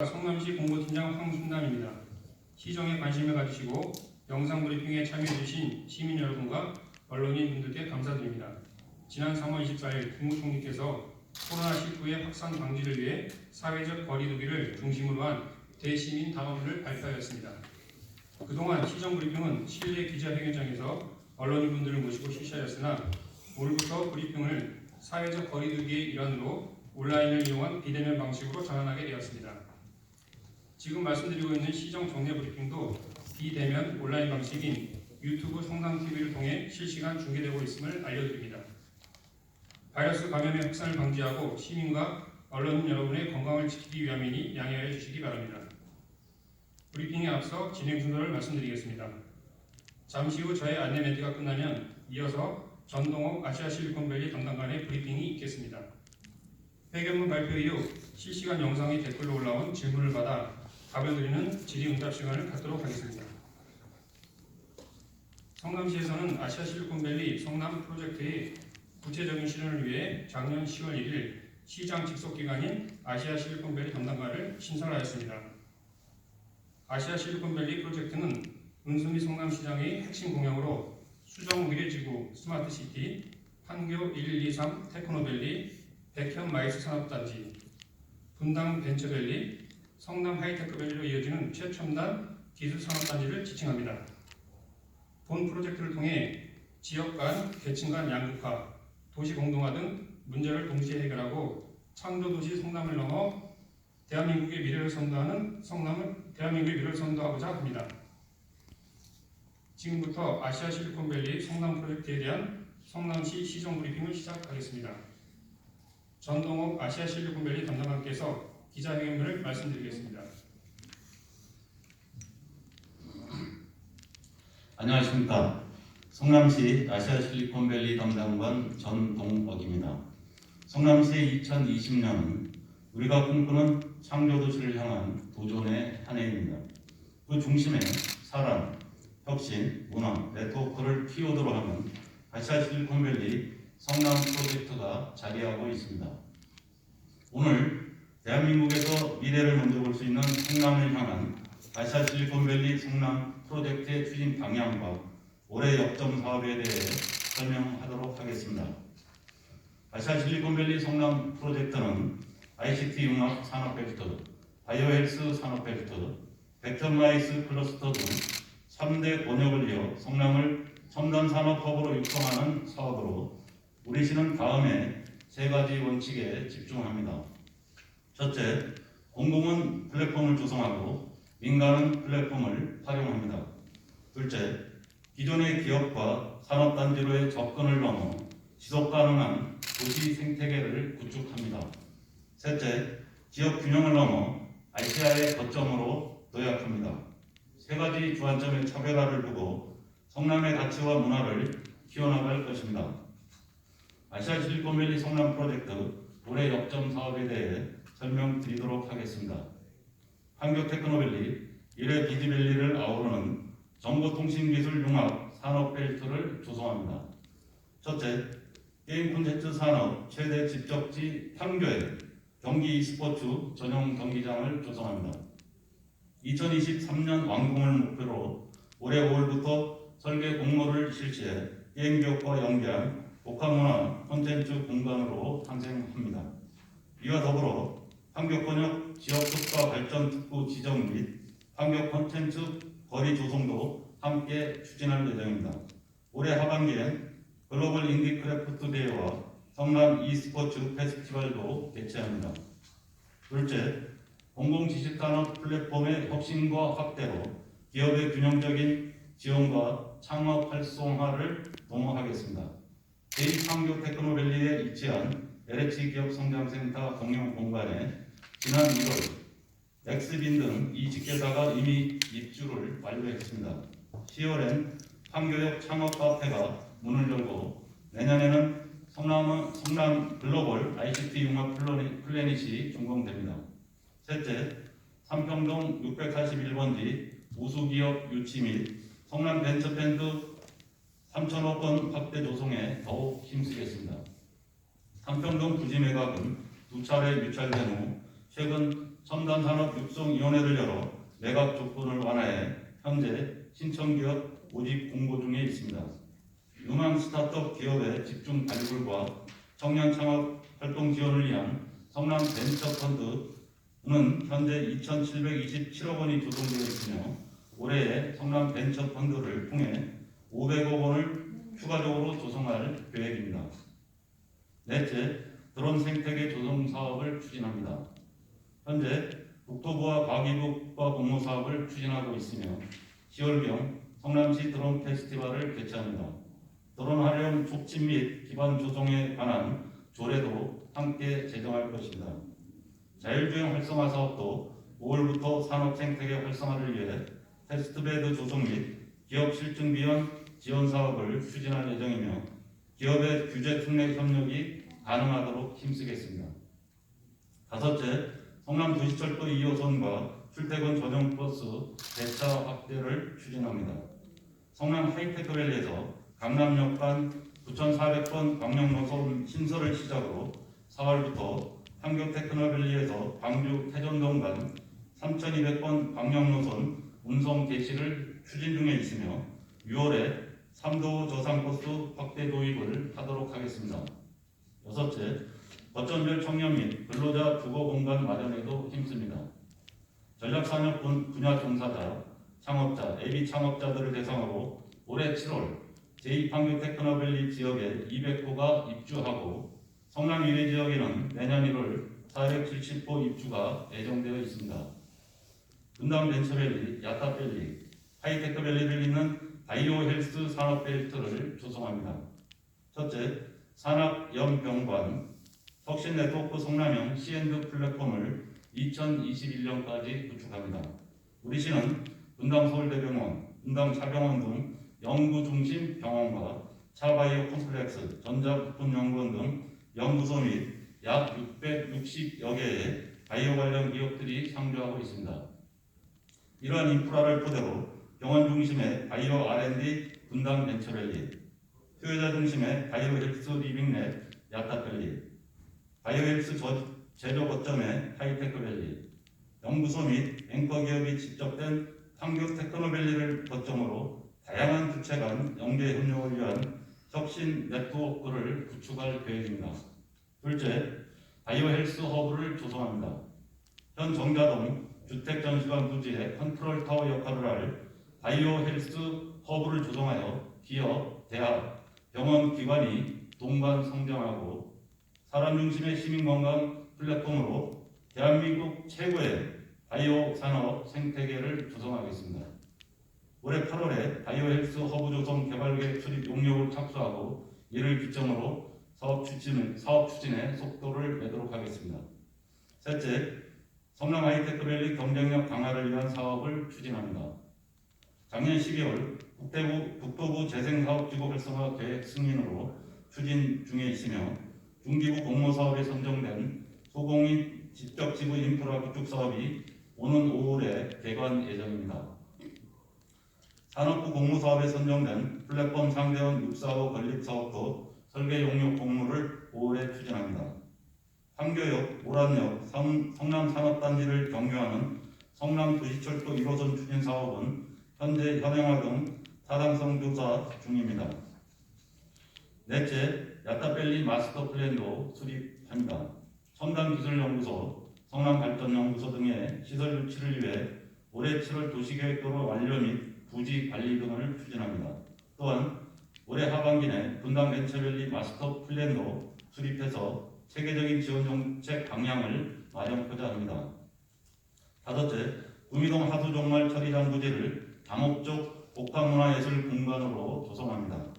성남시 공보팀장 황순남입니다. 시정에 관심을 가지시고 영상 브리핑에 참여해주신 시민 여러분과 언론인 분들께 감사드립니다. 지난 3월 24일 국무총리께서 코로나19의 확산 방지를 위해 사회적 거리두기를 중심으로 한 대시민 당원을 발표하였습니다. 그동안 시정 브리핑은 실내 기자회견장에서 언론인분들을 모시고 실시하였으나 오늘부터 브리핑을 사회적 거리두기의 일환으로 온라인을 이용한 비대면 방식으로 전환하게 되었습니다. 지금 말씀드리고 있는 시정 정례 브리핑도 비대면 온라인 방식인 유튜브 성남TV를 통해 실시간 중계되고 있음을 알려드립니다. 바이러스 감염의 확산을 방지하고 시민과 언론인 여러분의 건강을 지키기 위함이니 양해하여 주시기 바랍니다. 브리핑에 앞서 진행 순서를 말씀드리겠습니다. 잠시 후 저의 안내 멘트가 끝나면 이어서 전동욱 아시아실리콘밸리 담당관의 브리핑이 있겠습니다. 회견문 발표 이후 실시간 영상이 댓글로 올라온 질문을 받아 답을 드리는 질의응답 시간을 갖도록 하겠습니다. 성남시에서는 아시아실리콘밸리 성남 프로젝트의 구체적인 실현을 위해 작년 10월 1일 시장 직속기관인 아시아실리콘밸리 담당관을 신설하였습니다. 아시아실리콘밸리 프로젝트는 은수미 성남시장의 핵심 공약으로 수정 미래지구 스마트시티, 판교 1123 테크노밸리, 백현 마이스 산업단지, 분당 벤처밸리, 성남 하이테크밸리로 이어지는 최첨단 기술산업단지를 지칭합니다. 본 프로젝트를 통해 지역 간, 계층 간 양극화, 도시 공동화 등 문제를 동시에 해결하고 창조도시 성남을 넘어 대한민국의 미래를 선도하고자 합니다. 지금부터 아시아실리콘밸리 성남 프로젝트에 대한 성남시 시정 브리핑을 시작하겠습니다. 전동욱 아시아실리콘밸리 담당관께서 기자회견문을 말씀드리겠습니다. 안녕하십니까. 성남시 아시아실리콘밸리 담당관 전동욱입니다. 성남시의 2020년은 우리가 꿈꾸는 창조도시를 향한 도전의 한 해입니다. 그 중심에 사람, 혁신, 문화, 네트워크를 키워드로 하는 아시아실리콘밸리 성남 프로젝트가 자리하고 있습니다. 오늘 대한민국에서 미래를 먼저 볼 수 있는 성남을 향한 아시아실리콘밸리 성남 프로젝트의 추진 방향과 올해 역점 사업에 대해 설명하도록 하겠습니다. 아시아실리콘밸리 성남 프로젝트는 ICT 융합 산업벨트, 바이오헬스 산업벨트, 백현마이스 클러스터 등 3대 권역을 이어 성남을 첨단 산업 허브로 육성하는 사업으로 우리 시는 다음에 세 가지 원칙에 집중합니다. 첫째, 공공은 플랫폼을 조성하고 민간은 플랫폼을 활용합니다. 둘째, 기존의 기업과 산업단지로의 접근을 넘어 지속가능한 도시 생태계를 구축합니다. 셋째, 지역 균형을 넘어 아시아의 거점으로 도약합니다. 세 가지 주안점의 차별화를 두고 성남의 가치와 문화를 키워나갈 것입니다. 아시아실리콘밸리 성남 프로젝트 올해 역점 사업에 대해 설명드리도록 하겠습니다. 판교 테크노밸리, 1회 비즈밸리를 아우르는 정보통신기술 융합 산업벨트를 조성합니다. 첫째, 게임 콘텐츠 산업 최대 집적지 판교에 경기 e스포츠 전용 경기장을 조성합니다. 2023년 완공을 목표로 올해 5월부터 설계 공모를 실시해 게임 교육과 연계한 복합문화 콘텐츠 공간으로 탄생합니다. 이와 더불어 판교권역 지역특화 발전 특구 지정 및 판교 콘텐츠 거리 조성도 함께 추진할 예정입니다. 올해 하반기엔 글로벌 인디크래프트 대회와 성남 e스포츠 페스티벌도 개최합니다. 둘째, 공공지식산업 플랫폼의 혁신과 확대로 기업의 균형적인 지원과 창업 활성화를 도모하겠습니다. 제2판교 테크노밸리에 위치한 LH 기업성장센터 공용 공간에 지난 1월 엑스빈 등 이직계사가 이미 입주를 완료했습니다. 10월엔 판교역 창업카페가 문을 열고 내년에는 성남 글로벌 ICT 융합 플래닛이 준공됩니다. 셋째, 삼평동 641번지 우수기업 유치 및 성남 벤처밴드 3,000억 원 확대 조성에 더욱 힘쓰겠습니다. 삼평동 부지 매각은 두 차례 유찰된 후 최근 첨단산업육성위원회를 열어 매각 조건을 완화해 현재 신청기업 모집 공고 중에 있습니다. 유망 스타트업 기업의 집중 발굴과 청년 창업 활동 지원을 위한 성남 벤처펀드는 현재 2,727억 원이 조성되어 있으며 올해에 성남 벤처펀드를 통해 500억 원을 추가적으로 조성할 계획입니다. 넷째, 드론 생태계 조성 사업을 추진합니다. 현재 국토부와 과기부과 공모 사업을 추진하고 있으며 10월경 성남시 드론 페스티벌을 개최합니다. 드론 활용 촉진 및 기반 조성에 관한 조례도 함께 제정할 것입니다. 자율주행 활성화 사업도 5월부터 산업 생태계 활성화를 위해 테스트베드 조성 및 기업 실증 비용 지원 사업을 추진할 예정이며 기업의 규제 특례 협력이 가능하도록 힘쓰겠습니다. 다섯째, 성남 도시철도 2호선과 출퇴근 전용 버스 배차 확대를 추진합니다. 성남 하이테크밸리에서 강남역 간 9,400번 광역 노선 신설을 시작으로 4월부터 한교테크노밸리에서 광주 태전동 간 3,200번 광역 노선 운송 개시를 추진 중에 있으며 6월에 3도 저상버스 확대 도입을 하도록 하겠습니다. 여섯째, 거점별 청년 및 근로자 주거 공간 마련에도 힘씁니다. 전략산업 분야 종사자, 창업자, 예비 창업자들을 대상으로 올해 7월 제2판교테크노밸리 지역에 200호가 입주하고 성남 위례 지역에는 내년 1월 470호 입주가 예정되어 있습니다. 분당 벤처밸리, 야타밸리, 하이테크밸리를 잇는 바이오 헬스 산업벨트를 조성합니다. 첫째, 산학연병관 혁신네트워크 성남형 C&D 플랫폼을 2021년까지 구축합니다. 우리 시는 분당 서울대병원, 분당 차병원 등 연구중심 병원과 차바이오 컴플렉스, 전자부품연구원 등 연구소 및 약 660여 개의 바이오 관련 기업들이 상주하고 있습니다. 이러한 인프라를 토대로 병원 중심의 바이오 R&D 분당 벤처밸리, 수요자 중심의 바이오 헬스 리빙넷 야타밸리, 바이오 헬스 제조 거점의 하이테크밸리, 연구소 및 앵커 기업이 집적된 판교 테크노밸리를 거점으로 다양한 주체 간 연계 협력을 위한 혁신 네트워크를 구축할 계획입니다. 둘째, 바이오 헬스 허브를 조성합니다. 현 정자동 주택전시관 부지의 컨트롤 타워 역할을 할 바이오 헬스 허브를 조성하여 기업, 대학, 병원, 기관이 동반 성장하고 사람 중심의 시민건강 플랫폼으로 대한민국 최고의 바이오 산업 생태계를 조성하겠습니다. 올해 8월에 바이오 헬스 허브 조성 개발계획 수립 용역을 착수하고 이를 기점으로 사업 추진에 속도를 내도록 하겠습니다. 셋째, 성남 하이테크밸리 경쟁력 강화를 위한 사업을 추진합니다. 작년 12월 국토부 재생사업지구 활성화 계획 승인으로 추진 중에 있으며 중기부 공모사업에 선정된 소공인 지적지구 인프라 구축 사업이 오는 5월에 개관 예정입니다. 산업부 공모사업에 선정된 플랫폼 상대원 645 건립사업도 설계 용역 공모를 5월에 추진합니다. 판교역, 오란역, 성남 산업단지를 경유하는 성남 도시철도 1호선 추진 사업은 현재 현행화 등 타당성 조사 중입니다. 넷째, 야타밸리 마스터 플랜도 수립합니다. 첨단기술연구소, 성남발전연구소 등의 시설 유치를 위해 올해 7월 도시계획도로 완료 및 부지 관리 등을 추진합니다. 또한 올해 하반기 내 분당 벤처밸리 마스터 플랜도 수립해서 체계적인 지원 정책 방향을 마련하고자 합니다. 다섯째, 구미동 하수종말 처리장 부지를 다목적 복합문화예술 공간으로 조성합니다.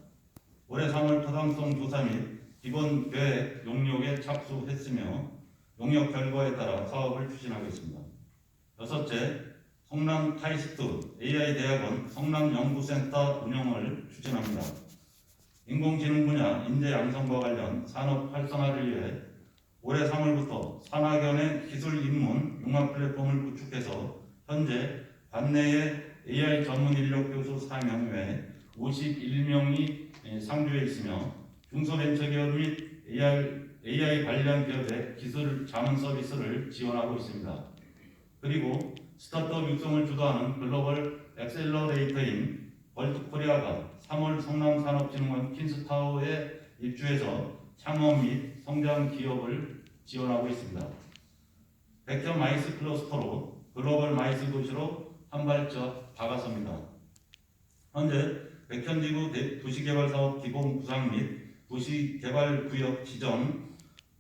올해 3월 타당성 조사 및 기본 계획 용역에 착수했으며 용역 결과에 따라 사업을 추진하겠습니다. 여섯째, 성남 카이스트 AI 대학원 성남연구센터 운영을 추진합니다. 인공지능 분야 인재 양성과 관련 산업 활성화를 위해 올해 3월부터 산학연의 기술 입문 융합 플랫폼을 구축해서 현재 반내에 AI 전문 인력 교수 4명 외 51명이 상주해 있으며 중소벤처기업 및 AI 관련 기업의 기술 자문 서비스를 지원하고 있습니다. 그리고 스타트업 육성을 주도하는 글로벌 엑셀러레이터인 벌트코리아가 3월 성남산업진흥원 킨스타워에 입주해서 창업 및 성장 기업을 지원하고 있습니다. 백현 마이스 클러스터로 글로벌 마이스 도시로 한 발짝 다가섭니다. 현재 백현지구 도시개발사업 기본 구상 및 도시개발구역 지정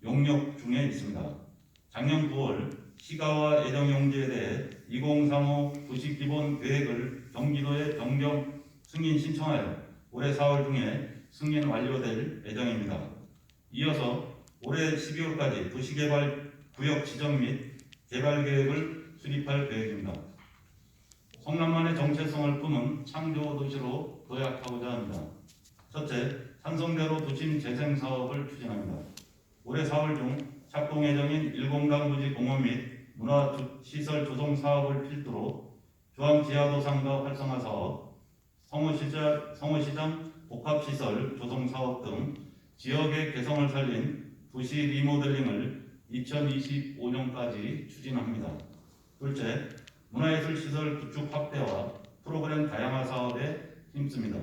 용역 중에 있습니다. 작년 9월 시가와 애정용지에 대해 2035 도시기본계획을 경기도에 변경 승인 신청하여 올해 4월 중에 승인 완료될 예정입니다. 이어서 올해 12월까지 도시개발구역 지정 및 개발계획을 수립할 계획입니다. 성남만의 정체성을 품은 창조도시로 도약하고자 합니다. 첫째, 산성대로 도심 재생 사업을 추진합니다. 올해 4월 중 착공 예정인 1공단 부지 공원 및 문화시설 조성 사업을 필두로 조항 지하도상가 활성화 사업, 성호시장 복합시설 조성 사업 등 지역의 개성을 살린 도시 리모델링을 2025년까지 추진합니다. 둘째, 문화예술 시설 구축 확대와 프로그램 다양화 사업에 힘씁니다.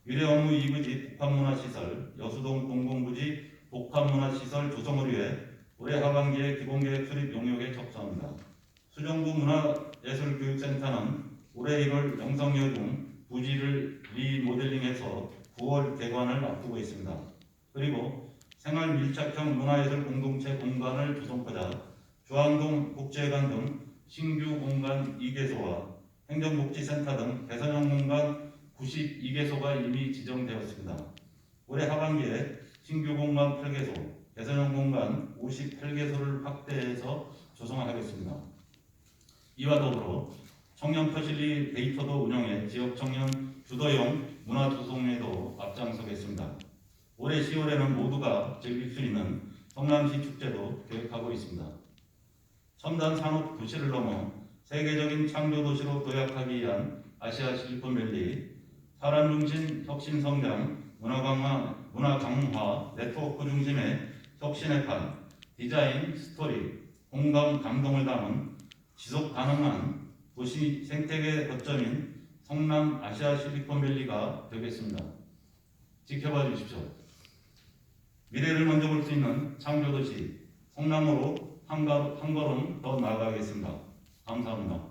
미래 업무 2부지 복합문화시설, 여수동 공공부지 복합문화시설 조성을 위해 올해 하반기에 기본계획 수립 용역에 접수합니다. 수정구 문화예술교육센터는 올해 1월 영성여 중 부지를 리모델링해서 9월 개관을 앞두고 있습니다. 그리고 생활 밀착형 문화예술 공동체 공간을 조성하자 주안동 국제관 등 신규 공간 2개소와 행정복지센터 등 개선형 공간 92개소가 이미 지정되었습니다. 올해 하반기에 신규 공간 8개소, 개선형 공간 58개소를 확대해서 조성하겠습니다. 이와 더불어 청년 퍼실리데이터도 운영해 지역 청년 주도형 문화 조성에도 앞장서겠습니다. 올해 10월에는 모두가 즐길 수 있는 성남시 축제도 계획하고 있습니다. 첨단 산업 도시를 넘어 세계적인 창조 도시로 도약하기 위한 아시아 실리콘밸리, 사람 중심 혁신 성장, 문화 강화 네트워크 중심의 혁신의 판, 디자인, 스토리, 공감, 감동을 담은 지속 가능한 도시 생태계 거점인 성남 아시아 실리콘밸리가 되겠습니다. 지켜봐 주십시오. 미래를 먼저 볼 수 있는 창조도시 성남으로 한 걸음 더 나아가겠습니다. 감사합니다.